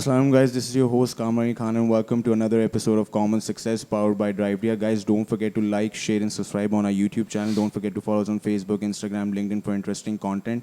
Assalamu guys, this is your host Kamran Khan and welcome to another episode of Common Success powered by Drivedia. Guys, don't forget to like, share and subscribe on our YouTube channel. Don't forget to follow us on Facebook, Instagram, LinkedIn for interesting content.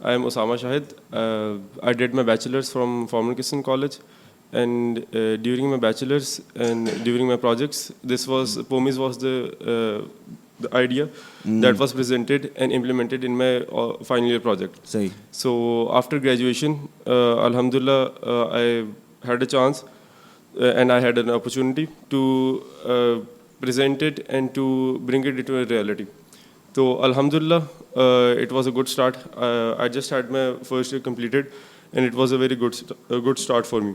I am Osama Shahid. I did my bachelor's from Former Kisson College, and during my bachelor's and during my projects, POMIS was the idea that was presented and implemented in my final year project. Sahi. So after graduation, Alhamdulillah, I had a chance and I had an opportunity to present it and to bring it into a reality. So alhamdulillah, it was a good start. I just had my first year completed and it was a very good start for me.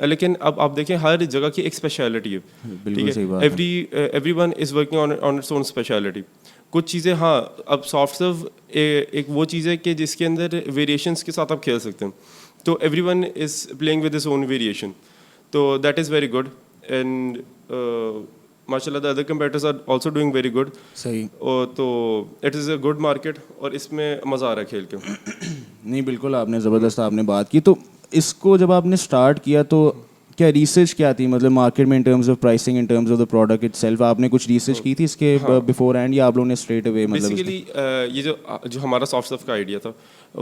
لیکن اب آپ دیکھیں ہر جگہ کی ایک speciality ہے, ٹھیک ہے, every one is working on its own speciality. کچھ چیزیں ہاں اب سافٹ سرو ایک وہ چیز ہے کہ جس کے اندر ویریشنس کے ساتھ آپ کھیل سکتے ہیں, تو every one is playing with his own variation, تو that is very good. And ماشاء اللہ the other competitors are also doing very good. صحیح. تو it is a good market اور اس میں مزہ آ رہا ہے کھیل کے. نہیں بالکل آپ نے زبردست آپ نے بات کی. تو اس کو جب آپ نے اسٹارٹ کیا تو کیا ریسرچ کیا تھی, مطلب مارکیٹ میں in terms of pricing, in terms of the product it self, آپ نے کچھ ریسرچ کی تھی اس کے بفور اینڈ, یا آپ لوگوں نے اسٹریٹ اوے مطلب بیسیکلی یہ جو ہمارا سافٹ سرو کا آئیڈیا تھا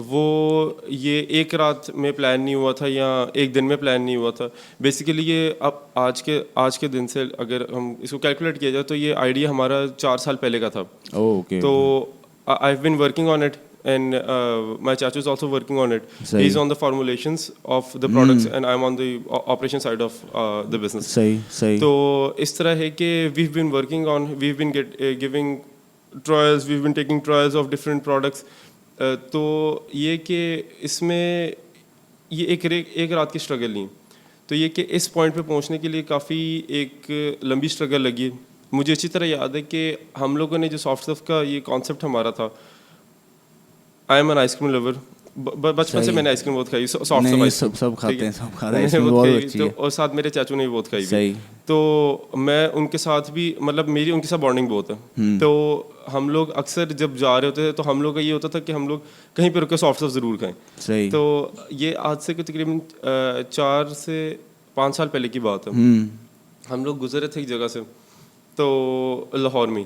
وہ یہ ایک رات میں پلان نہیں ہوا تھا یا ایک دن میں پلان نہیں ہوا تھا. بیسیکلی یہ اب آج کے دن سے اگر ہم اس کو کیلکولیٹ کیا جائے تو یہ آئیڈیا ہمارا 4 سال پہلے کا تھا. تو I have been working on it and my chachu is also working on it. He's on the formulations of the products and I'm on the operation side of the business. صحیح. تو اس طرح ہے کہ we've been working on, we've been giving trials, we've been taking trials of different products. تو یہ کہ اس میں یہ ایک رات کی اسٹرگل نہیں, تو یہ کہ اس پوائنٹ پہ پہنچنے کے لیے کافی ایک لمبی اسٹرگل لگی. مجھے اچھی طرح یاد ہے کہ ہم لوگوں نے جو سافٹ سرو کا یہ کانسیپٹ ہمارا تھا, I am an ice cream lover, بچپن سے میں نے آئس کریم بہت کھائی, سب کھاتے ہیں, اور ساتھ میرے چاچو نے بھی بہت کھائی. تو میں ان کے ساتھ بھی مطلب میری ان کے ساتھ بانڈنگ بہت ہے. تو ہم لوگ اکثر جب جا رہے ہوتے تھے تو ہم لوگ کا یہ ہوتا تھا کہ ہم لوگ کہیں پہ رک کے سافٹ سرو ضرور کھائیں. تو یہ آج سے تقریباً 4 سے 5 سال پہلے کی بات ہے. ہم لوگ گزرے تھے ایک جگہ سے, تو لاہور میں,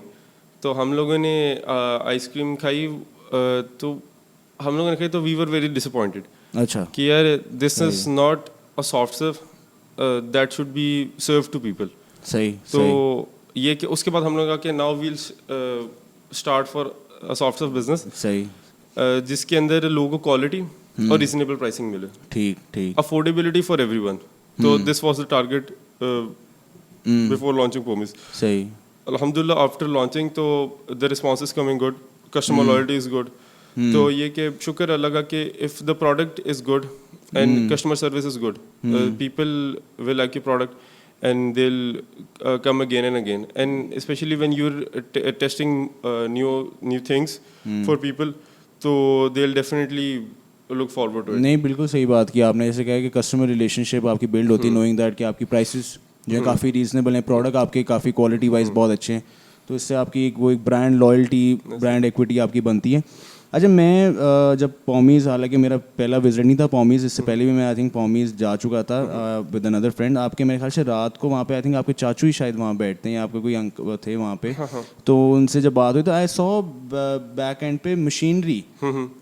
تو ہم لوگوں نے آئس کریم کھائی, تو ہم لوگوں نے کہا تو وی ور ویری ڈس اپوائنٹڈ. اچھا کہ یار this is not a soft serve that should be serve to people. صحیح. تو یہ کہ اس کے بعد ہم لوگوں نے کہا کہ now we'll start for soft serve business. صحیح. جس کے اندر لوگوں کو کوالٹی اور ریزنیبل پرائسنگ ملے. ٹھیک. Affordability for everyone. تو this was the target before launching پومیز. صحیح. الحمدللہ آفٹر لانچنگ تو the response is coming good, customer loyalty is good. تو یہ کہ شکر اللہ کا کہ if the product is good and customer service is good, people will like your product and they will come again and again. And especially when you are testing new things for people, تو دے will definitely look forward to it. نہیں بالکل صحیح بات کی آپ نے, جیسے کہا کہ کسٹمر ریلیشن شپ آپ کی بلڈ ہوتی ہے نوئنگ دیٹ کہ آپ کی پرائسز جو ہے کافی ریزنیبل ہیں, پروڈکٹ آپ کے کافی کوالٹی وائز بہت اچھے ہیں, تو اس سے آپ کی ایک برانڈ لائلٹی, برانڈ ایکویٹی آپ کی بنتی ہے. اچھا میں جب پومیز, حالانکہ میرا پہلا وزٹ نہیں تھا پومیز, اس سے پہلے بھی میں آئی تھنک پومیز جا چکا تھا ود اندر فرینڈ. آپ کے میرے خیال سے رات کو وہاں پہ آئی تھنک آپ کے چاچو ہی شاید وہاں بیٹھتے ہیں, یا آپ کے کوئی انکل تھے وہاں پہ, تو ان سے جب بات ہوئی تو آئی سو بیک اینڈ پہ مشینری,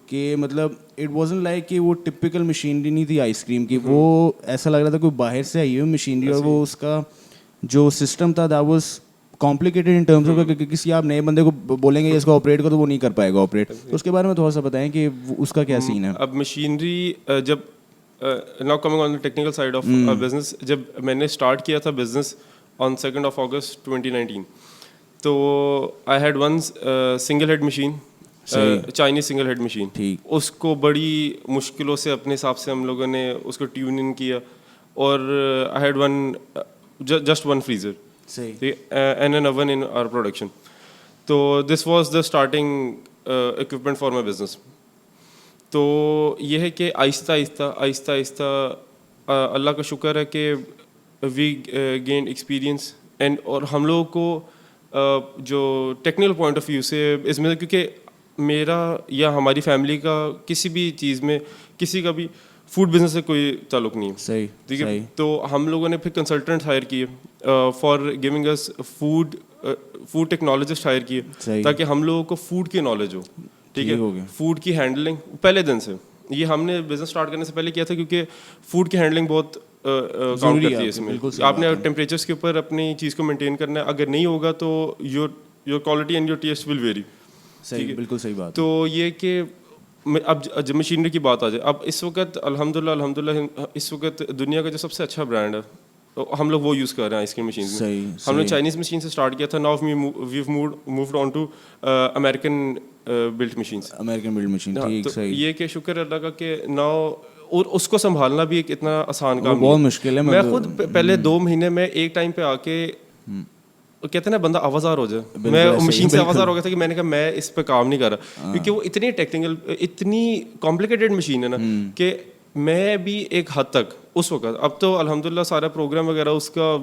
کہ مطلب اٹ وازنٹ لائک کہ وہ ٹپیکل مشینری نہیں تھی آئس کریم کی, وہ ایسا لگ رہا تھا کوئی باہر سے آئی ہوئی مشینری, اور وہ اس کا جو سسٹم تھا that was complicated in terms of کہ کسی آپ نئے بندے کو بولیں گے اس کو آپریٹ کرو تو وہ نہیں کر پائے گا آپریٹ. تو اس کے بارے میں تھوڑا سا بتائیں کہ اس کا کیا سین ہے. اب مشینری جب now coming on the technical side of business, جب میں نے اسٹارٹ کیا تھا بزنس آن 2 August 2019, تو I had one single head machine, Chinese single head machine. اس کو بڑی مشکلوں سے اپنے حساب سے ہم لوگوں نے اس کو ٹیون ان کیا, اور آئی had one just one freezer and an oven in our production. So this was the starting equipment for my business. تو یہ ہے کہ آہستہ آہستہ اللہ کا شکر ہے کہ وی گین ایکسپیرئنس, اینڈ اور ہم لوگوں کو جو ٹیکنیکل پوائنٹ آف ویو سے اس میں, کیونکہ میرا یا ہماری فیملی کا کسی بھی چیز میں کسی کا بھی فوڈ بزنس سے کوئی تعلق نہیں ہے. صحیح. ٹھیک ہے, تو ہم لوگوں نے پھر کنسلٹنٹ ہائر کیے فار گیونگ اس فوڈ ٹیکنالوجسٹ ہائر کیے, تاکہ ہم لوگوں کو فوڈ کی نالج ہو. ٹھیک ہے, فوڈ کی ہینڈلنگ پہلے دن سے, یہ ہم نے بزنس اسٹارٹ کرنے سے پہلے کیا تھا, کیونکہ فوڈ کی ہینڈلنگ بہت کاؤنٹ کرتی ہے اس میں. آپ نے ٹیمپریچرس کے اوپر اپنی چیز کو مینٹین کرنا ہے, اگر نہیں ہوگا تو your quality and your test will very. صحیح, بالکل صحیح بات. تو یہ کہ اب جب مشینری کی بات آ جائے, اب اس وقت الحمدللہ اس وقت دنیا کا جو سب سے اچھا برانڈ ہے ہم لوگ وہ یوز کر رہے ہیں آئس کریم مشین میں. ہم نے چائنیز مشین سے اسٹارٹ کیا تھا, now we've moved on to American built machines. American built machine. ٹھیک, صحیح. یہ کہ شکر اللہ کا کہ ناؤ اور اس کو سنبھالنا بھی ایک اتنا آسان کام بہت مشکل ہے. میں خود پہلے 2 مہینے میں ایک ٹائم پہ آ کے کہتے ہیں نا بندہ آوازار ہو جائے, میں مشین سے آوازار ہو گیا تھا کہ میں نے کہا میں اس پہ کام نہیں کر رہا, کیونکہ وہ اتنی ٹیکنیکل اتنی کمپلیکیٹڈ مشین ہے نا کہ میں بھی ایک حد تک اس وقت, اب تو الحمدللہ سارا پروگرام وغیرہ اس کا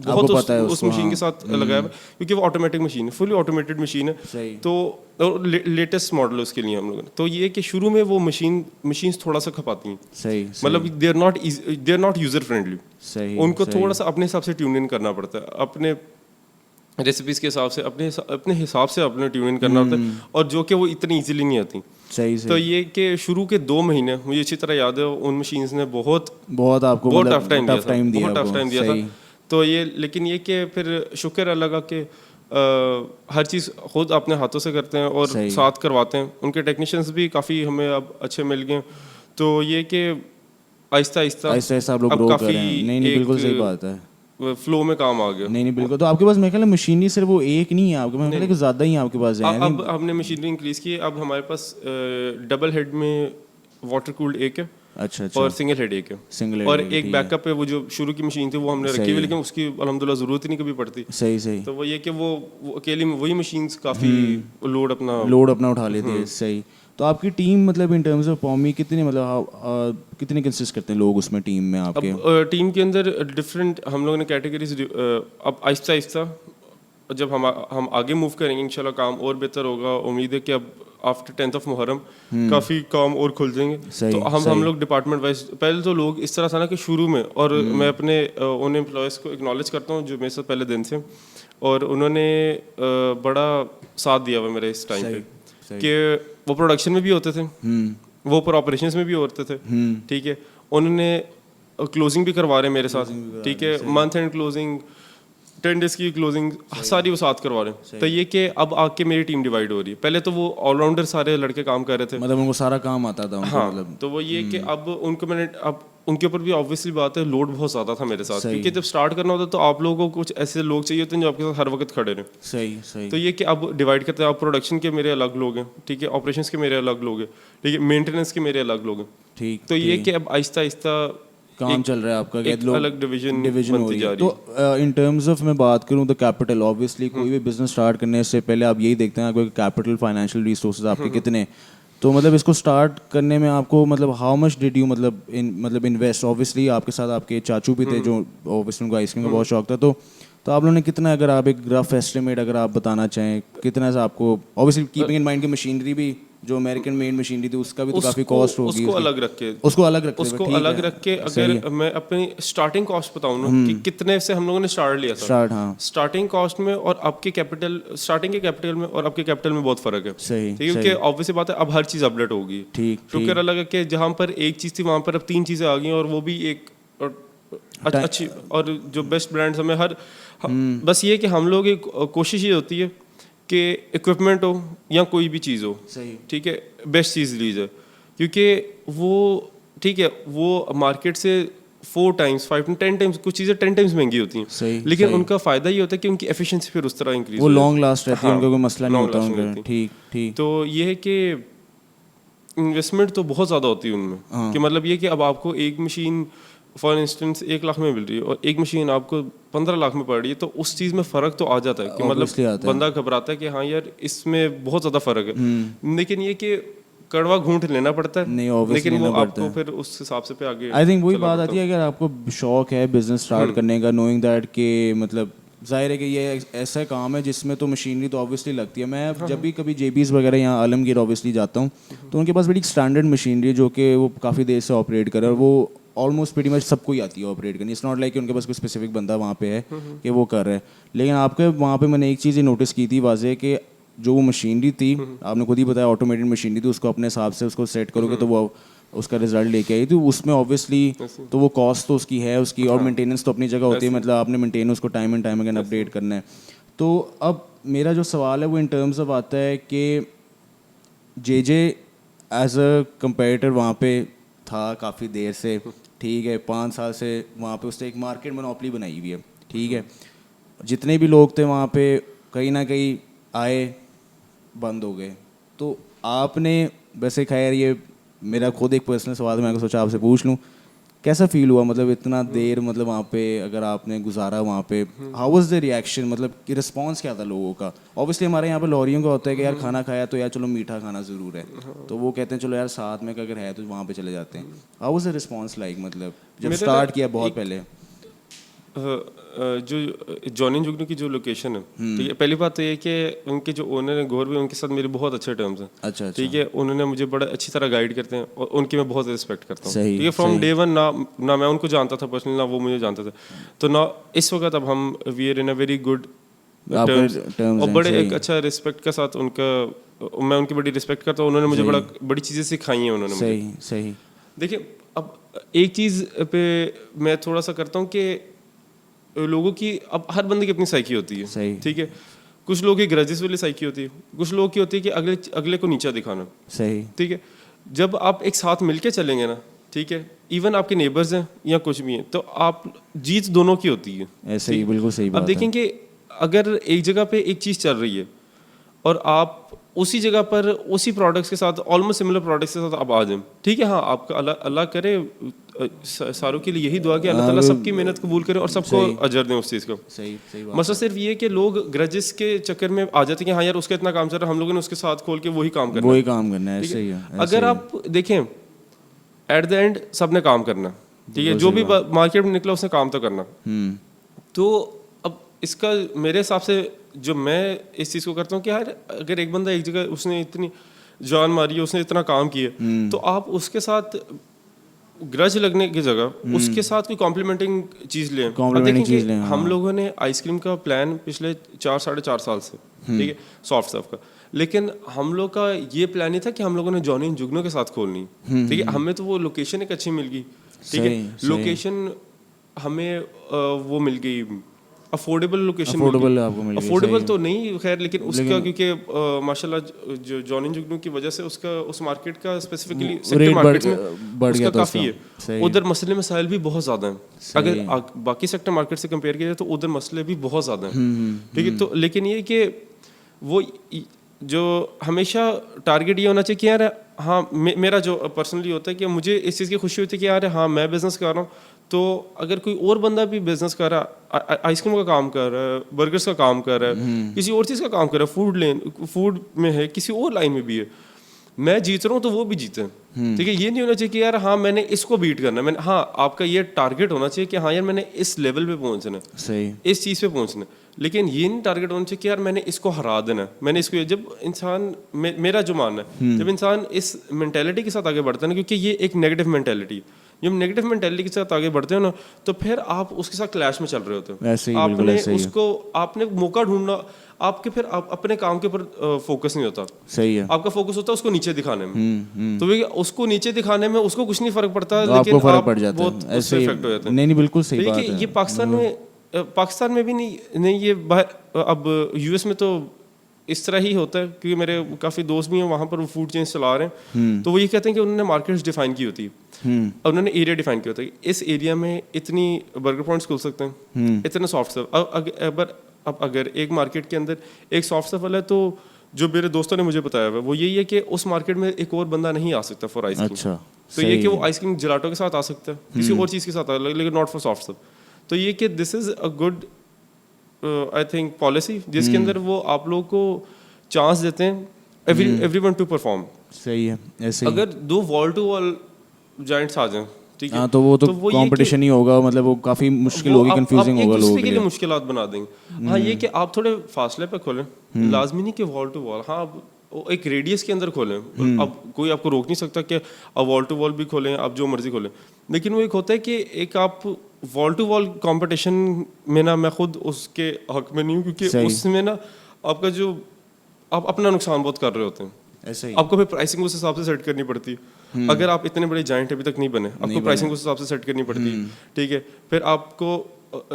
بہت اس مشین کے ساتھ لگایا ہے, کیونکہ وہ آٹومیٹک مشین ہے, فلی آٹومیٹڈ مشین ہے, تو لیٹسٹ ماڈل اس کے لیے ہم لوگوں نے. تو یہ کہ شروع میں وہ مشینس تھوڑا سا کھپاتی ہیں, مطلب they are not user friendly, ان کو تھوڑا سا اپنے حساب سے ٹیون ان کرنا پڑتا ہے, اپنے ریسیپیز کے حساب سے اپنے حساب سے اپنے ٹیون ان کرنا ہوتا ہے, اور جو کہ وہ اتنی ایزیلی نہیں آتی. تو یہ کہ شروع کے 2 مہینے مجھے اچھی طرح یاد ہے ان مشینز نے بہت آپ کو بہت ٹف ٹائم دیا تھا. تو یہ لیکن یہ کہ پھر شکر اللہ کا کہ ہر چیز خود اپنے ہاتھوں سے کرتے ہیں اور ساتھ کرواتے ہیں. ان کے ٹیکنیشینس بھی کافی ہمیں اب اچھے مل گئے, تو یہ کہ آہستہ آہستہ آپ لوگ گرو کر رہے ہیں. نہیں بالکل صحیح بات ہے, فلو میں کام آ گیا. نہیں بالکل. تو آپ کے پاس میرے خیال ہے مشینری صرف وہ ایک نہیں ہے آپ کے, میرے خیال ہے زیادہ ہی آپ کے پاس ہے. اب ہم نے مشینری انکریز کی, اب ہمارے پاس ڈبل ہیڈ میں واٹر کولڈ ایک ہے, اچھا, اور سنگل ہیڈ ایک ہے, اور ایک بیک اپ ہے. وہ جو شروع کی مشین تھی وہ ہم نے رکھی ہوئی, لیکن اس کی الحمدللہ ضرورت ہی نہیں کبھی پڑتی. صحیح. تو وہ یہ کہ وہ اکیلی میں وہی مشینز کافی لوڈ اپنا اٹھا لیتی ہے. صحیح. تو آپ کی ٹیم مطلب ان ٹرمز آف پومی کتنے مطلب کتنے کنسسٹ کرتے ہیں لوگ اس میں ٹیم میں آپ کے؟ ٹیم کے اندر ڈفرینٹ ہم لوگوں نے کیٹیگریز. اب آہستہ آہستہ جب ہم آگے موو کریں گے انشاءاللہ کام اور بہتر ہوگا. امید ہے کہ اب آفٹر 10th آف محرم کافی کام اور کھل جائیں گے. تو ہم لوگ ڈپارٹمنٹ وائز, پہلے تو لوگ اس طرح تھا نا کہ شروع میں, اور میں اپنے ان امپلائیز کو اکنالج کرتا ہوں جو میرے ساتھ پہلے دن تھے, اور انہوں نے بڑا ساتھ دیا ہوا میرے اس ٹائم پہ, کہ وہ پروڈکشن میں بھی ہوتے تھے, وہ پر آپریشنس میں بھی ہوتے تھے. ٹھیک ہے, انہوں نے کلوزنگ بھی کروا رہے ہیں میرے ساتھ. ٹھیک ہے, منتھ اینڈ کلوزنگ, 10 days کی کلوزنگ ساری وہ ساتھ کروا رہے ہیں. تو یہ کہ اب آ کے میری ٹیم ڈیوائڈ ہو رہی ہے. پہلے تو وہ آل راؤنڈر سارے لڑکے کام کر رہے تھے, مطلب ان کو سارا کام آتا تھا. ہاں, تو وہ یہ کہ اب ان کو میں نے, اب ان کے اوپر بھی آبویسلی بات ہے لوڈ بہت زیادہ تھا میرے ساتھ, کیونکہ جب اسٹارٹ کرنا ہوتا ہے تو آپ لوگوں کو کچھ ایسے لوگ چاہیے ہوتے ہیں جو آپ کے ساتھ ہر وقت کھڑے رہیں. صحیح. تو یہ کہ اب ڈیوائڈ کرتے ہیں, اب پروڈکشن کے میرے الگ لوگ ہیں, ٹھیک ہے, آپریشنس کے میرے الگ لوگ ہیں, ٹھیک ہے, مینٹیننس کے میرے الگ لوگ ہیں. ٹھیک. تو یہ کہ اب آہستہ آہستہ کام چل رہا ہے آپ کا, الگ ڈویژن ہو رہی ہے. تو ان ٹرمز آف میں بات کروں تو کیپٹل, آبویسلی کوئی بھی بزنس اسٹارٹ کرنے سے پہلے آپ یہی دیکھتے ہیں آپ کو کیپٹل, فائنینشیل ریسورسز آپ کے کتنے. تو مطلب اس کو اسٹارٹ کرنے میں آپ کو مطلب ہاؤ مچ ڈیڈ یو مطلب انویسٹ. آبویسلی آپ کے ساتھ آپ کے چاچو بھی تھے جو آبویسلی ان کو آئس کریم کا بہت شوق تھا, تو آپ لوگوں نے کتنا, اگر آپ ایک رف ایسٹیمیٹ اگر آپ بتانا چاہیں کتنا سے آپ کو, آبویسلی کیپنگ ان مائنڈ کی مشینری بھی جو امریکن میڈ مشینری تھی اس کا بھی تو کافی کاسٹ ہوگی, اس کو الگ رکھ کے اگر میں اپنی اسٹارٹنگ کاسٹ بتاؤں نا کہ کتنے سے ہم لوگوں نے اسٹارٹ لیا تھا, اسٹارٹنگ کاسٹ میں اور آپ کے کیپٹل, اسٹارٹنگ کے کیپٹل میں اور آپ کے کیپٹل میں بہت فرق ہے. کیونکہ آبویسلی بات ہے اب ہر چیز اپڈیٹ ہوگی. شکر اللہ کا کہ جہاں پر ایک چیز تھی وہاں پر اب 3 چیزیں آ گئی, اور وہ بھی ایک اچھی, اور جو بیسٹ برانڈس ہمیں ہر, بس یہ کہ ہم لوگ ایک کوشش یہ ہوتی ہے کہ اکوپمنٹ ہو یا کوئی بھی چیز ہو, ٹھیک ہے, بیسٹ چیز لی جائے, کیونکہ وہ ٹھیک ہے وہ مارکیٹ سے 4 times 5 10 times کچھ چیزیں 10 times مہنگی ہوتی ہیں, لیکن ان کا فائدہ یہ ہوتا ہے کہ ان کی ایفیشینسی پھر اس طرح انکریز, وہ لانگ لاسٹ رہتی ہے, ان کا کوئی مسئلہ نہیں ہوتا ان کا. ٹھیک. تو یہ ہے کہ انویسٹمنٹ تو بہت زیادہ ہوتی ہے ان میں, کہ مطلب یہ کہ اب آپ کو ایک مشین فار انسٹنس 1 لاکھ میں مل رہی ہے اور ایک مشین آپ کو 15 لاکھ میں پڑ رہی ہے, تو اس چیز میں فرق تو آ جاتا ہے کہ مطلب بندہ گھبراتا ہے کہ ہاں یار اس میں بہت زیادہ فرق ہے. لیکن یہ کہ کڑوا گھونٹ لینا پڑتا ہے, لیکن وہ آپ کو پھر اس حساب سے پہ آگے آئی تھنک وہی بات آتی ہے. اگر آپ کو شوق ہے بزنس اسٹارٹ کرنے کا, نوئنگ دیٹ کہ مطلب ظاہر ہے کہ یہ ایسا کام ہے جس میں تو مشینری تو آبویسلی لگتی ہے. میں جب بھی کبھی JB's وغیرہ یہاں عالمگیر آبویسلی جاتا ہوں تو ان کے پاس بڑی اسٹینڈرڈ مشینری ہے جو کہ وہ کافی دیر سے آپریٹ کرے, اور وہ آلموسٹ پریٹی مچ سب کو ہی آتی ہے آپریٹ کرنی. اٹس ناٹ لائک کہ ان کے پاس کوئی اسپیسیفک بندہ وہاں پہ ہے کہ وہ کر رہا ہے. لیکن آپ کے وہاں پہ میں نے ایک چیز یہ نوٹس کی تھی واضح, کہ جو وہ مشینری تھی آپ نے خود ہی بتایا آٹومیٹڈ مشینری تھی, اس کو اپنے حساب سے اس کو سیٹ کرو گے تو وہ اس کا رزلٹ لے کے آئی. تو اس میں آبویسلی تو وہ کاسٹ تو اس کی ہے اس کی, اور مینٹیننس تو اپنی جگہ ہوتی ہے, مطلب آپ نے مینٹین اس کو time and time again update کرنا ہے. تو اب میرا جو سوال ہے وہ ان ٹرمز آف آتا ہے کہ JJ ایز اے کمپیریٹر وہاں پہ تھا کافی دیر سے, ٹھیک ہے, 5 سال سے وہاں پہ اس نے ایک مارکیٹ مونوپلی بنائی ہوئی ہے, ٹھیک ہے. جتنے بھی لوگ تھے وہاں پہ کہیں نہ کہیں آئے بند ہو گئے. تو آپ نے ویسے خیر یہ میرا خود ایک پرسنل سوال میں نے سوچا آپ سے پوچھ لوں, کیسا فیل ہوا مطلب اتنا دیر مطلب وہاں پہ اگر آپ نے گزارا وہاں پہ, ہاؤ واز دا ریئیکشن, مطلب رسپانس کیا تھا لوگوں کا؟ اوبیسلی ہمارے یہاں پہ لوریوں کا ہوتا ہے کہ یار کھانا کھایا تو یار چلو میٹھا کھانا ضرور ہے, تو وہ کہتے ہیں چلو یار ساتھ میں اگر ہے تو وہاں پہ چلے جاتے ہیں. How was the response like, مطلب جب اسٹارٹ کیا بہت پہلے؟ جو جونی جگنو کی جو لوکیشن ہے, ٹھیک ہے, پہلی بات تو یہ کہ ان کے جو اونر ہیں گور بھائی, ان کے ساتھ میرے بہت اچھے ٹرمز ہیں. اچھا, ٹھیک ہے, انہوں نے مجھے بڑا اچھی طرح گائیڈ کرتے ہیں اور ان کی میں بہت رسپیکٹ کرتا ہوں. ٹھیک ہے, فرام ڈے ون نہ میں ان کو جانتا تھا پرسنلی, نہ وہ مجھے جانتا تھا, تو نہ اس وقت اب ہم we are in a very good terms, اور بڑے ایک اچھا رسپیکٹ کے ساتھ ان کا, میں ان کی بڑی رسپیکٹ کرتا ہوں. انہوں نے مجھے بڑی چیزیں سکھائی ہیں انہوں نے مجھے. صحیح. دیکھیں اب ایک چیز پہ میں تھوڑا سا کرتا ہوں کہ لوگوں کی, اب ہر بندے کی اپنی سائیکی ہوتی ہے. ٹھیک ہے, کچھ لوگوں کی گرجز والی سائیکی ہوتی ہے, کچھ لوگوں کی ہوتی ہے کہ اگلے کو نیچا دکھانا. صحیح. ٹھیک ہے, جب آپ ایک ساتھ مل کے چلیں گے نا, ٹھیک ہے, ایون آپ کے نیبرز ہیں یا کچھ بھی ہیں, تو آپ جیت دونوں کی ہوتی ہے. ایسے ہی, بالکل صحیح بات. اب دیکھیں کہ اگر ایک جگہ پہ ایک چیز چل رہی ہے اور آپ اسی جگہ پر اسی پروڈکٹس کے ساتھ آلموسٹ سملر پروڈکٹس کے ساتھ آپ آ جائیں, ٹھیک ہے, ہاں آپ کا اللہ کرے, ساروں کے لیے یہی دعا کہ اللہ تعالیٰ سب کی محنت قبول کرے اور سب کو اجر دیں اس چیز کا. مسئلہ صرف یہ ہے کہ لوگ گرجز کے چکر میں آ جاتے ہیں کہ ہاں یار اس کا اتنا کام چل رہا ہے, ہم لوگوں نے اس کے ساتھ کھول کے وہی کام کرنا ہے. اگر آپ دیکھیں ایٹ دا اینڈ سب نے کام کرنا, ٹھیک ہے, جو بھی مارکیٹ میں نکلا اس نے کام تو کرنا. تو اب اس کا میرے حساب سے جو میں اس چیز کو کرتا ہوں کہ یار اگر ایک بندہ ایک جگہ اس نے اتنی جان ماری ہے, اس نے اتنا کام کیا, تو آپ اس کے ساتھ گرج لگنے کی جگہ اس کے ساتھ کوئی کمپلیمنٹنگ چیز لیں. ہم لوگوں نے آئس کریم کا پلان پچھلے 4-4.5 سال سے, ٹھیک ہے, سافٹ سرف کا, لیکن ہم لوگ کا یہ پلان نہیں تھا کہ ہم لوگوں نے جونی جگنو کے ساتھ کھولنی. ٹھیک ہے, ہمیں تو وہ لوکیشن ایک اچھی مل گئی. ٹھیک ہے, لوکیشن ہمیں وہ مل گئی, افورڈیبل لوکیشن. افورڈیبل تو نہیں خیر, لیکن اس کا کیونکہ ماشاء اللہ جو جونی جگنو کی وجہ سے اس کا اس مارکیٹ کا اسپیسیفکلی سیکٹر مارکیٹ میں اس کا کافی ہے. ادھر مسئلے مسائل بھی بہت زیادہ ہیں, اگر باقی سیکٹر مارکیٹ سے کمپیئر کیا جائے تو ادھر مسئلے بھی بہت زیادہ ہیں. ٹھیک ہے, تو لیکن یہ کہ وہ جو ہمیشہ ٹارگیٹ یہ ہونا چاہیے کہ یار ہاں میرا جو پرسنلی ہوتا ہے کہ مجھے اس چیز کی خوشی ہوتی ہے کہ یار ہاں میں بزنس کر رہا ہوں, تو اگر کوئی اور بندہ بھی بزنس کر رہا ہے, آئس کریم کا کام کر رہا ہے, برگرس کا کام کر رہا ہے, کسی اور چیز کا کام کر رہا ہے, فوڈ میں ہے, کسی اور لائن میں بھی ہے, میں جیت رہا ہوں تو وہ بھی جیتے ہیں. ٹھیک ہے, یہ نہیں ہونا چاہیے کہ یار ہاں میں نے اس کو بیٹ کرنا ہے, ہاں آپ کا یہ ٹارگیٹ ہونا چاہیے کہ ہاں یار میں نے اس لیول پہ پہنچنا ہے, اس چیز پہ پہنچنا ہے, لیکن یہ نہیں ٹارگیٹ ہونا چاہیے کہ یار میں نے اس کو ہرا دینا ہے, میں نے اس کو. جب انسان, میرا جو ماننا ہے, جب انسان اس مینٹیلٹی کے ساتھ آگے بڑھتا ہے نا, کیونکہ یہ ایک نیگیٹو مینٹیلٹی ہے, جب نیگیٹو مینٹیلٹی کے ساتھ آگے بڑھتے ہو نا, تو پھر آپ اس کے ساتھ کلیش میں چل رہے ہوتے ہو. آپ نے اس کو, آپ نے موقع ڈھونڈنا, آپ کے پھر اپنے کام کے اوپر فوکس نہیں ہوتا. صحیح ہے, آپ کا فوکس ہوتا ہے اس کو نیچے دکھانے میں. تو اس کو نیچے دکھانے میں اس کو کچھ نہیں فرق پڑتا, لیکن آپ بہت اس سے افیکٹ ہو جاتے ہیں. نہیں بالکل صحیح بات ہے. یہ پاکستان میں بھی نہیں, یہ باہر اب یو ایس میں تو اس طرح ہی ہوتا ہے, کیونکہ میرے کافی دوست بھی ہیں وہاں پر, وہ فوڈ چینز چلا رہے ہیں, تو وہ یہ کہتے ہیں کہ انہوں نے مارکیٹس ڈیفائن کی ہوتی ہے, انہوں نے ایریا ڈیفائن کیا ہوتا ہے, اس ایریا میں اتنی برگر پوائنٹس کھل سکتے ہیں, اتنا سافٹ سرف. اب اگر ایک مارکیٹ کے اندر ایک سافٹ سرف والا ہے, تو جو میرے دوستوں نے مجھے بتایا ہوا وہ یہی ہے کہ اس مارکیٹ میں ایک اور بندہ نہیں آ سکتا فار آئس کریم. تو یہ کہ وہ آئس کریم جلاٹو کے ساتھ آ سکتا ہے, کسی اور چیز کے ساتھ, لیکن ناٹ فار سافٹ سرف. تو یہ کہ this is a good I think policy, جس کے اندر وہ آپ لوگوں کو چانس دیتے ہیں ایوری ون ٹو پرفارم. صحیح ہے. ایسے اگر دو وال ٹو وال جائنٹس آ جائیں, ٹھیک ہے, تو وہ تو کمپٹیشن ہی ہوگا, مطلب وہ کافی مشکل ہوگی, کنفیوزنگ ہوگا لوگوں کے لیے, مشکلات بنا دیں گے. ہاں یہ کہ آپ تھوڑے فاصلے پہ کھولیں, لازمی نہیں کہ وال ٹو وال, ہاں ایک ریڈیس کے اندر کھولیں. اب کوئی آپ کو روک نہیں سکتا کہ آپ وال ٹو وال بھی کھولیں, آپ جو مرضی کھولیں, لیکن وہ ایک ہوتا ہے کہ ایک آپ وال ٹو وال کمپٹیشن میں نا, میں خود اس کے حق میں نہیں ہوں, کیونکہ اس میں نا آپ کا جو آپ اپنا نقصان بہت کر رہے ہوتے ہیں. آپ کو پھر پرائسنگ اس حساب سے سیٹ کرنی پڑتی ہے. اگر آپ اتنے بڑے جائنٹ ابھی تک نہیں بنے, آپ کو پرائسنگ اس حساب سے سیٹ کرنی پڑتی ہے. ٹھیک ہے, پھر آپ کو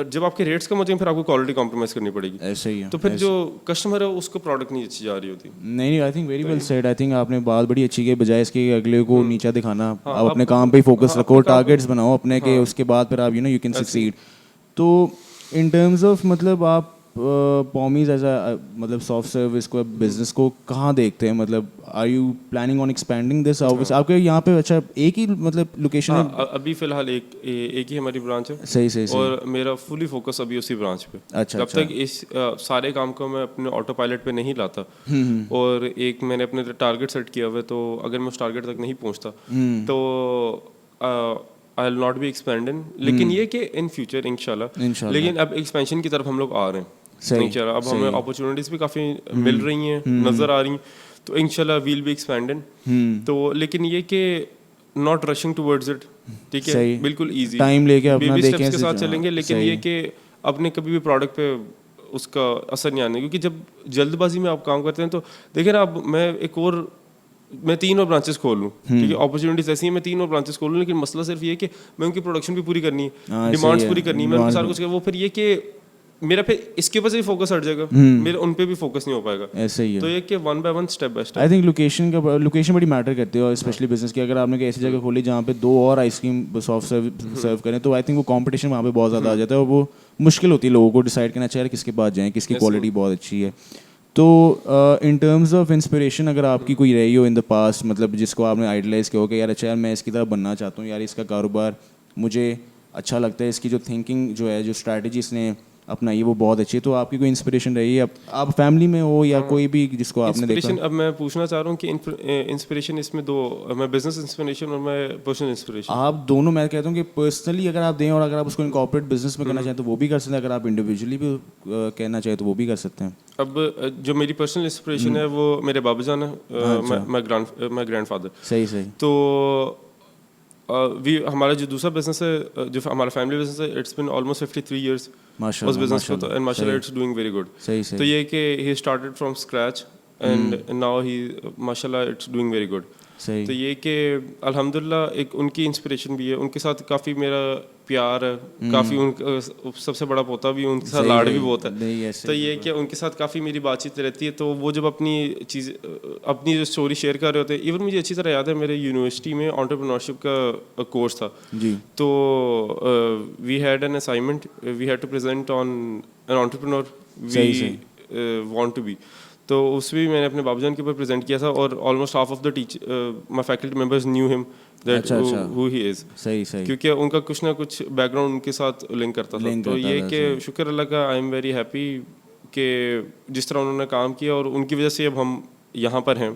جب آپ کے ریٹس کم ہوتے ہیں, پھر آپ کو کوالٹی کمپرومائز کرنی پڑے گی. ایسے ہی ہے. تو پھر جو کسٹمر ہے اس کو پروڈکٹ نہیں اچھی جا رہی ہوتی. نہیں, I think very well said. I think آپ نے بات بڑی اچھی کی, بجائے اس کے اگلے کو نیچا دکھانا, آپ اپنے کام پہ ہی فوکس رکھو, ٹارگیٹس بناؤ اپنے, کہ اس کے بعد پھر آپ یو کین سکسیڈ. تو ان ٹرمز آف مطلب آپ پومیز ایز اے مطلب سافٹ سروس کو بزنس کو کہاں دیکھتے ہیں, مطلب are you planning on expanding this office? آپ کے یہاں پہ اچھا ایک ہی مطلب لوکیشن ہے؟ ابھی فی الحال ایک ہی ہماری برانچ ہے. صحیح اور میرا فلی فوکس ابھی اسی برانچ پہ. اچھا, جب تک اس سارے کام کو میں اپنے آٹو پائلٹ پہ نہیں لاتا اور ایک میں نے اپنے ٹارگیٹ سیٹ کیا ہوا ہے, تو اگر میں اس ٹارگیٹ تک نہیں پہنچتا تو آئی ول ناٹ بی ایکسپینڈنگ. لیکن یہ کہ ان فیوچر انشاءاللہ, لیکن اب ایکسپینشن کی طرف ہم لوگ آ رہے ہیں انشاءاللہ. اب ہمیں اپرچونیٹیز بھی کافی مل رہی ہیں, نظر آ رہی ہیں, تو انشاءاللہ ویل بی ایکسپینڈنگ. تو لیکن یہ کہ ناٹ رشنگ ٹورڈز اٹ, ٹھیک ہے, بالکل ایزی ٹائم لے کے اپنا بیبی اسٹیپس کے ساتھ چلیں گے. لیکن یہ کہ اپنے کبھی بھی پروڈکٹ پہ اس کا اثر نہیں آنے, کیونکہ جب جلد بازی میں آپ کام کرتے ہیں تو دیکھیں نا, اب میں 3 اور برانچز کھول لوں, ٹھیک ہے, اپرچونیٹیز ایسی ہیں میں 3 اور برانچز کھول لوں, لیکن مسئلہ صرف یہ کہ میں ان کی پروڈکشن بھی پوری کرنی ہے, ڈیمانڈس پوری کرنی ہے, میں ان کے ساتھ کچھ وہ پھر یہ کہ میرا پھر اس کے اوپر سے بھی فوکس ہٹ جائے گا, میرا ان پہ بھی فوکس نہیں ہو پائے گا. ایسا ہی ہے. تو یہ کہ one by one step by step I think location بڑی میٹر کرتی ہے, اور اسپیشلی بزنس کی. اگر آپ نے ایسی جگہ کھولی جہاں پہ 2 اور آئس کریم سافٹ سرو کریں, تو آئی تھنک وہ کمپٹیشن وہاں پہ بہت زیادہ آ جاتا ہے, اور وہ مشکل ہوتی ہے لوگوں کو ڈیسائڈ کرنا چاہیے کس کے پاس جائیں, کس کی کوالٹی بہت اچھی ہے. تو ان ٹرمز آف انسپریشن اگر آپ کی کوئی رہی ہو ان دا پاسٹ, مطلب جس کو آپ نے آئیڈلائز کیا ہو کہ یار اچھا یار میں اس کی طرح بننا چاہتا ہوں, یار اس کا کاروبار مجھے اچھا لگتا ہے, اس کی جو تھنکنگ جو ہے, جو اسٹریٹجی اس نے اپنائی وہ بہت اچھی ہے, تو آپ کی کوئی انسپریشن رہی ہے, آپ فیملی میں ہو یا کوئی بھی جس کو آپ نے دیکھا؟ اب میں پوچھنا چاہ رہا ہوں کہ انسپریشن اس میں 2, میں بزنس انسپریشن اور میں پرسنل انسپریشن. آپ دونوں, میں کہتا ہوں کہ پرسنلی اگر آپ دیں اور اگر آپ اس کو انکارپوریٹ بزنس میں کرنا چاہیں تو وہ بھی کر سکتے ہیں, اگر آپ انڈیویجولی بھی کہنا چاہیں تو وہ بھی کر سکتے ہیں. اب جو میری پرسنل انسپریشن ہے وہ میرے بابا جان ہے, میں گرینڈ فادر. صحیح. تو ہمارا جو دوسرا بزنس ہے, جو ہمارا فیملی بزنس ہے, اٹس بن آلموسٹ 53 ایئرس اس بزنس کو, اینڈ ماشاء اللہ اٹس ڈوئنگ ویری گڈ. تو یہ کہ he started from scratch and now he ماشاء اللہ اٹس ڈوئنگ ویری گڈ. تو یہ کہ الحمد للہ ایک ان کی انسپریشن بھی ہے, ان کے ساتھ کافی میرا پیار ہے, کافی ان سب سے بڑا پوتا بھی, ان کے ساتھ لاڈ بھی بہت ہے. تو یہ کہ ان کے ساتھ کافی میری بات چیت رہتی ہے, تو وہ جب اپنی جو اسٹوری شیئر کر رہے ہوتے ہیں, ایون مجھے اچھی طرح یاد ہے میرے یونیورسٹی میں انٹرپرینورشپ کا کورس تھا, تو we had an assignment, we had to present on an entrepreneur we want to be. تو اس میں میں نے اپنے بابا جان کے اوپر پریزنٹ کیا تھا, اور almost half of the my faculty members new ہم دیٹ ہو ہی از, کیونکہ ان کا کچھ نہ کچھ بیک گراؤنڈ ان کے ساتھ لنک کرتا تھا. تو یہ کہ شکر اللہ کا, آئی ایم ویری ہیپی کہ جس طرح انہوں نے کام کیا, اور ان کی وجہ سے اب ہم یہاں پر ہیں.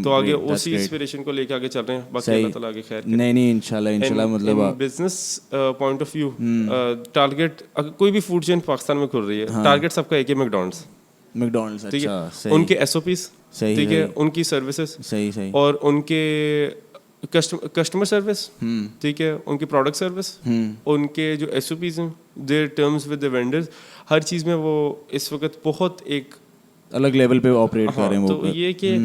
تو آگے اسی انسپریشن کو لے کے آگے چل رہے ہیں, باقی اللہ تعالیٰ آگے خیر. نہیں انشاءاللہ مطلب business point of view, target کوئی بھی فوڈ چین پاکستان میں کھل رہی ہے, ٹارگیٹ سب کا ایک ہے میکڈونلڈس, ٹھیک ہے, ان کے ایس او پیز, ٹھیک ہے, ان کی سروسز, اور ان کے کسٹمر سروس, ٹھیک ہے, ان کی پروڈکٹ سروس, ان کے جو ایس او پیز ہیں, دیر ٹرمز ود دا وینڈرز, ہر چیز میں وہ اس وقت بہت ایک الگ لیول پہ آپریٹ کر رہے ہیں. تو یہ کہ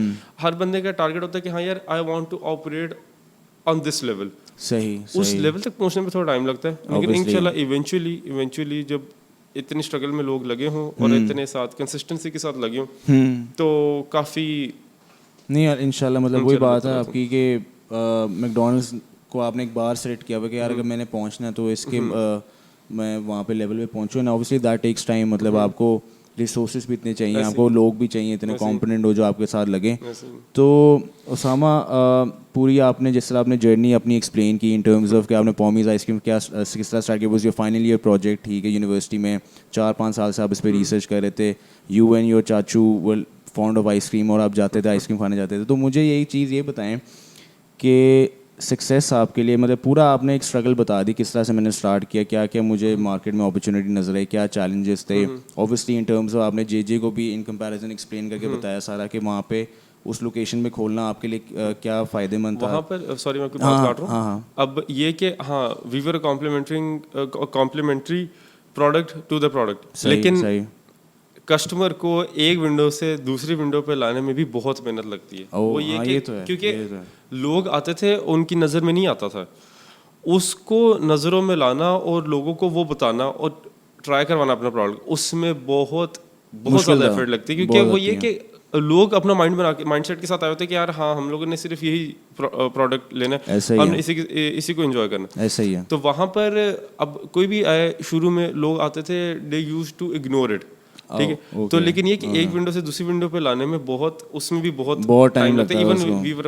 ہر بندے کا ٹارگیٹ ہوتا ہے کہ ہاں یار I want to operate on this level. اس لیول تک پہنچنے میں تھوڑا ٹائم لگتا ہے, لیکن انشاءاللہ ایونچولی جب اتنی اسٹرگل میں لوگ لگے ہوں اور اتنے ساتھ کنسسٹنسی کے ساتھ لگے ہوں, تو کافی نہیں یار انشاءاللہ. مطلب وہی بات ہے آپ کی کہ میکڈونلڈس کو آپ نے ایک بار سیٹ کیا ہوا کہ یار اگر میں نے پہنچنا ہے تو اس کے میں وہاں پہ لیول پہ پہنچوں, نا اوبیسلی دیٹ ٹیکس ٹائم. مطلب آپ کو ریسورسز بھی اتنے چاہیے, آپ کو لوگ بھی چاہیے اتنے کمپوننٹ ہو جو آپ کے ساتھ لگیں. تو اسامہ پوری آپ نے جس طرح آپ نے جرنی اپنی ایکسپلین کی ان ٹرمز آف کہ آپ نے پومیز آئس کریم کیا کس طرح اسٹارٹ کیا, was your final year project, ٹھیک ہے, یونیورسٹی میں 4-5 سال سے آپ اس پہ ریسرچ کر رہے تھے, یو اینڈ یور چاچو ول فونڈ آف آئس کریم, اور آپ جاتے تھے آئس کریم کھانے جاتے تھے. تو مجھے یہی چیز یہ بتائیں کہ سکسیس آپ کے لیے, مطلب پورا آپ نے ایک اسٹرگل بتا دی کس طرح سے میں نے اسٹارٹ کیا, کیا کیا مجھے مارکیٹ میں اپرچونیٹی نظر آئی, کیا چیلنجز تھے. اوبویسلی ان ٹرمز آف آپ نے جے کو بھی ان کمپیریزن ایکسپلین کر کے بتایا سارا کہ وہاں پہ اس لوکیشن میں کھولنا آپ کے لیے کیا فائدے مند تھا. وہاں پر سوری میں کوئی بات کاٹ رہا ہوں. اب یہ کہ ہاں we were complementary product to the product, لیکن کسٹمر کو ایک ونڈو سے دوسری ونڈو پہ لانے میں بھی بہت محنت لگتی ہے. وہ یہ کہ کیونکہ لوگ آتے تھے ان کی نظر میں نہیں آتا تھا, اس کو نظروں میں لانا اور لوگوں کو وہ بتانا اور ٹرائی کروانا اپنا پروڈکٹ, اس میں بہت زیادہ ایفرٹ لگتی ہے. کیونکہ وہ یہ کہ لوگ اپنا مائنڈ سیٹ کے ساتھ آئے ہوتے ہیں کہ یار ہاں ہم لوگوں نے صرف یہی پروڈکٹ لینا ہے, ہم نے اسی کو انجوائے کرنا. ایسا ہی ہے. تو وہاں پر اب کوئی بھی آئے, شروع میں لوگ آتے تھے, they use to ignore it, ٹھیک ہے. تو لیکن یہ کہ ایک ونڈو سے دوسری ونڈو پہ لانے میں بہت اس میں بھی بہت ٹائم لگتا ہے. Even we were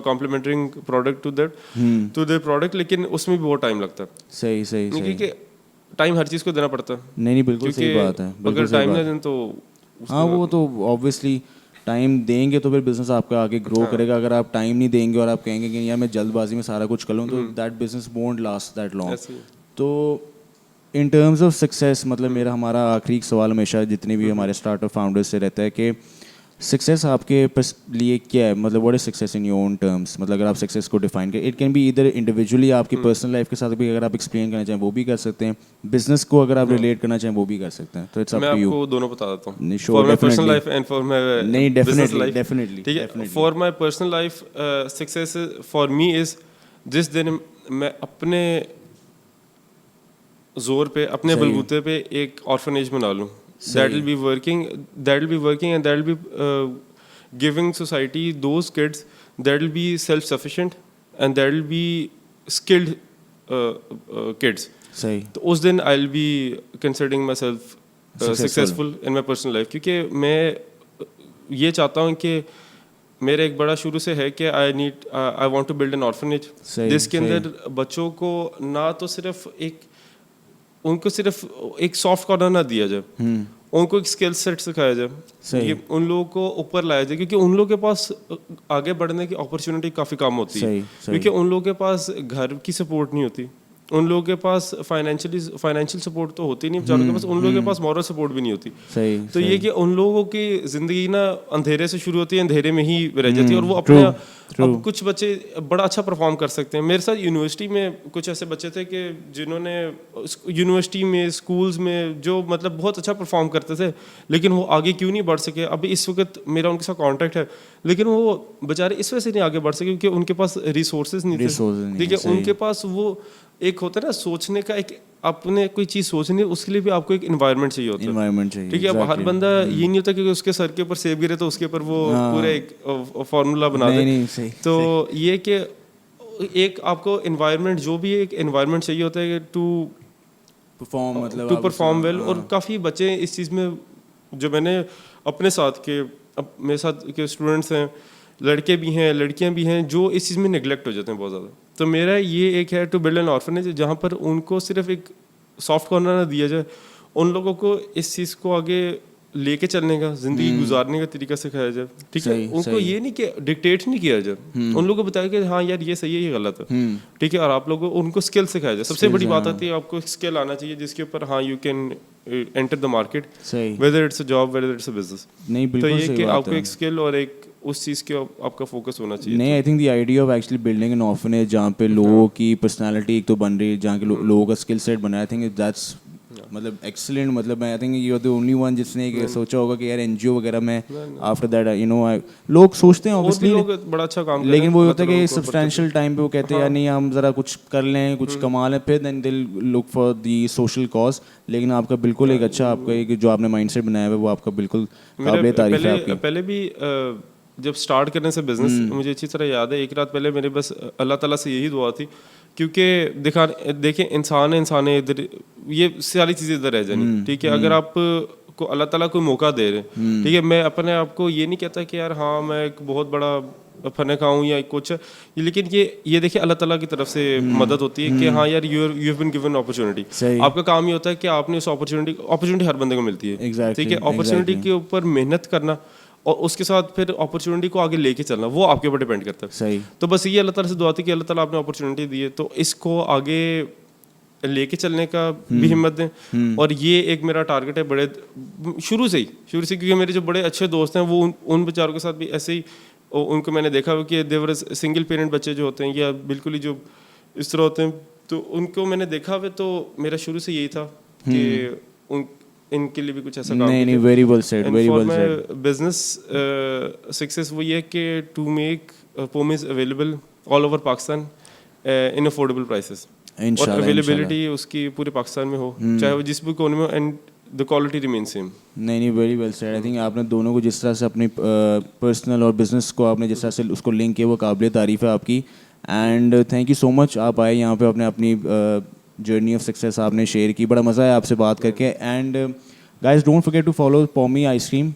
complementing product to that product, لیکن اس میں بھی بہت ٹائم لگتا ہے. صحیح صحیح, کیونکہ ٹائم ہر چیز کو دینا پڑتا ہے. نہیں بالکل صحیح بات ہے. اگر ٹائم نہ دیں تو ہاں وہ تو آبویسلی ٹائم دیں گے تو پھر بزنس آپ کا آگے گرو کرے گا. اگر آپ ٹائم نہیں دیں گے اور آپ کہیں گے کہ یار میں جلد بازی میں سارا کچھ کر لوں تو that business won't last that long. تو ان ٹرمز آف سکسیز مطلب ہمارا آخری سوال ہمیشہ جتنے بھی ہمارے اسٹارٹ اپ فاؤنڈرز سے رہتا ہے کہ سکسیز آپ کے لیے کیا ہے, مطلب what is success in your own terms. مطلب اگر آپ سکسیز کو ڈیفائن کریں, اٹ کین بی ادھر انڈیویجولی آپ کی پرسنل لائف کے ساتھ بھی اگر آپ ایکسپلین کرنا چاہیں وہ بھی کر سکتے ہیں, بزنس کو اگر آپ ریلیٹ کرنا چاہیں وہ بھی کر سکتے ہیں. تو اٹس اپ ٹو یو. میں آپ کو دونوں بتا دیتا ہوں, for my personal life and for my نہیں ڈیفینیٹلی ٹھیک ہے. For my personal life success for me is جس دن میں اپنے زور پہ اپنے بلبوتے پہ ایک آرفنیج بنا لوں. That will be working and that will be giving society those kids that will be self-sufficient and that will be skilled kids. صحیح. تو اس دن I'll be considering myself successful in my personal life. کیونکہ میں یہ چاہتا ہوں کہ میرا ایک بڑا شروع سے ہے کہ I want to build an orphanage جس کے اندر بچوں کو نہ تو صرف ان کو صرف ایک سافٹ کارنر نہ دیا جائے, ان کو ایک اسکل سیٹ سکھایا جائے, ان لوگوں کو اوپر لایا جائے. کیونکہ ان لوگوں کے پاس آگے بڑھنے کی اپرچونیٹی کافی کم ہوتی ہے, کیونکہ ان لوگوں کے پاس گھر کی سپورٹ نہیں ہوتی, ان لوگوں کے پاس فائنینشیل سپورٹ تو ہوتی نہیں بیچاروں کے پاس, ان لوگوں کے پاس مورل سپورٹ بھی نہیں ہوتی. تو یہ کہ ان لوگوں کی زندگی نا اندھیرے سے شروع ہوتی ہے, اندھیرے میں ہی رہ جاتی ہے, اور وہ اپنا اب کچھ بچے بڑا اچھا پرفارم کر سکتے ہیں. میرے ساتھ یونیورسٹی میں کچھ ایسے بچے تھے کہ جنہوں نے یونیورسٹی میں اسکولز میں جو مطلب بہت اچھا پرفارم کرتے تھے, لیکن وہ آگے کیوں نہیں بڑھ سکے. ابھی اس وقت میرا ان کے ساتھ کانٹیکٹ ہے, لیکن وہ بیچارے اس وجہ سے نہیں آگے بڑھ سکے کیونکہ ان کے پاس ریسورسز نہیں تھے. ٹھیک ہے, ان کے پاس وہ ایک ہوتا ہے نا سوچنے کا, ایک اپنے کوئی چیز سوچنی ہے, اس کے لیے بھی آپ کو ایک انوائرمنٹ چاہیے ہوتا ہے. ٹھیک ہے, اب ہر بندہ یہ نہیں ہوتا کہ اس کے سر کے اوپر سیب گرے تو اس کے اوپر وہ پورے ایک فارمولا بنا دے. تو یہ کہ ایک آپ کو انوائرمنٹ جو بھی ایک انوائرمنٹ چاہیے ہوتا ہے ٹو پرفارم ویل. اور کافی بچے اس چیز میں جو میں نے اپنے ساتھ کے میرے ساتھ کے اسٹوڈنٹس ہیں, لڑکے بھی ہیں لڑکیاں بھی ہیں, جو اس چیز میں نگلیکٹ ہو جاتے ہیں بہت زیادہ. تو میرا یہ ایک ہے ٹو بلڈ این آرفنیج جہاں پر ان کو صرف ایک سافٹ کارنر نہ دیا جائے, ان لوگوں کو اس چیز کو آگے لے کے چلنے کا, زندگی گزارنے کا طریقہ سکھایا جائے. ٹھیک ہے, ان کو یہ نہیں کہ ڈکٹیٹ نہیں کیا جائے, ان لوگوں کو بتایا کہ ہاں یار یہ صحیح ہے یہ غلط ہے. ٹھیک ہے, اور آپ لوگوں کو ان کو اسکل سکھایا جائے. سب سے بڑی بات آتی ہے آپ کو اسکل آنا چاہیے جس کے اوپر ہاں you can enter the market, whether it's a job whether it's a business. تو یہ کہ آپ کو ایک اسکل اور ایک اس چیز کے آپ کا فوکس ہونا چاہیے. نہیں, I think the idea of actually building an orphanage جہاں پہ لوگوں کی پرسنالٹی ایک تو بن رہی ہے, جہاں کے لوگوں کا اسکل سیٹ بنا ہے, آئی تھنک دیٹس مطلب ایکسلنٹ. مطلب I think you are the only one جس نے سوچا ہوگا کہ یار این جی او وغیرہ میں آفٹر دیٹ یو نو لوگ سوچتے ہیں اوبیسلی بڑا اچھا کام, لیکن وہ ہوتا ہے کہ سبسٹینشیل ٹائم پہ وہ کہتے ہیں یار نہیں ہم ذرا کچھ کر لیں کچھ کما لیں, پھر دین دے look for the social cause. لیکن آپ کا بالکل ایک اچھا آپ کا ایک جو آپ نے مائنڈ سیٹ بنایا ہوا ہے وہ آپ کا بالکل قابل تعریف ہے. آپ کی پہلے بھی جب اسٹارٹ کرنے سے بزنس مجھے اچھی طرح یاد ہے, ایک رات پہلے میرے بس اللہ تعالیٰ سے یہی دعا تھی, کیونکہ دیکھیں انسان ہے ادھر یہ ساری چیزیں ادھر رہ جانی. ٹھیک ہے, اگر آپ کو اللہ تعالیٰ کوئی موقع دے رہے ہیں, ٹھیک ہے, میں اپنے آپ کو یہ نہیں کہتا کہ یار ہاں میں ایک بہت بڑا فن کا ہوں یا کچھ, لیکن یہ دیکھیں اللہ تعالیٰ کی طرف سے مدد ہوتی ہے کہ ہاں یار you have been given opportunity. آپ کا کام یہ ہوتا ہے کہ آپ نے اس اپرچونیٹی ہر بندے کو ملتی ہے. ٹھیک ہے, اپرچونیٹی کے اوپر محنت کرنا اور اس کے ساتھ پھر اپرچونیٹی کو آگے لے کے چلنا وہ آپ کے اوپر ڈیپینڈ کرتا ہے. صحیح. تو بس یہ اللہ تعالیٰ سے دعا تھی کہ اللہ تعالیٰ آپ نے اپرچونیٹی دی ہے تو اس کو آگے لے کے چلنے کا بھی ہمت دیں. اور یہ ایک میرا ٹارگیٹ ہے بڑے شروع سے کیونکہ میرے جو بڑے اچھے دوست ہیں وہ ان بیچاروں کے ساتھ بھی ایسے ہی ان کو میں نے دیکھا ہوا کہ دیور سنگل پیرنٹ بچے جو ہوتے ہیں یا بالکل ہی جو اس طرح ہوتے ہیں, تو ان کو میں نے دیکھا ہوا. تو میرا شروع سے یہی تھا کہ ان کے لیے بھی کچھ ایسا کام. نہیں very well said, very well said. Business success وہ یہ ہے کہ to make pomies available all over Pakistan in affordable prices, اور اویلیبلٹی اس کی پورے پاکستان میں ہو چاہے وہ جس بھی کونے میں, and the quality remains same. نہیں very well said. I think آپ نے دونوں کو جس طرح سے اپنی پرسنل اور بزنس کو آپ نے جس طرح سے اس کو لنک کیا وہ قابل تعریف ہے آپ کی. اینڈ تھینک یو سو مچ, آپ آئے یہاں پہ اپنی جرنی آف سکسیس آپ نے شیئر کی, بڑا مزہ ہے آپ سے بات کر کے. And guys don't forget to follow Pommy Ice Cream,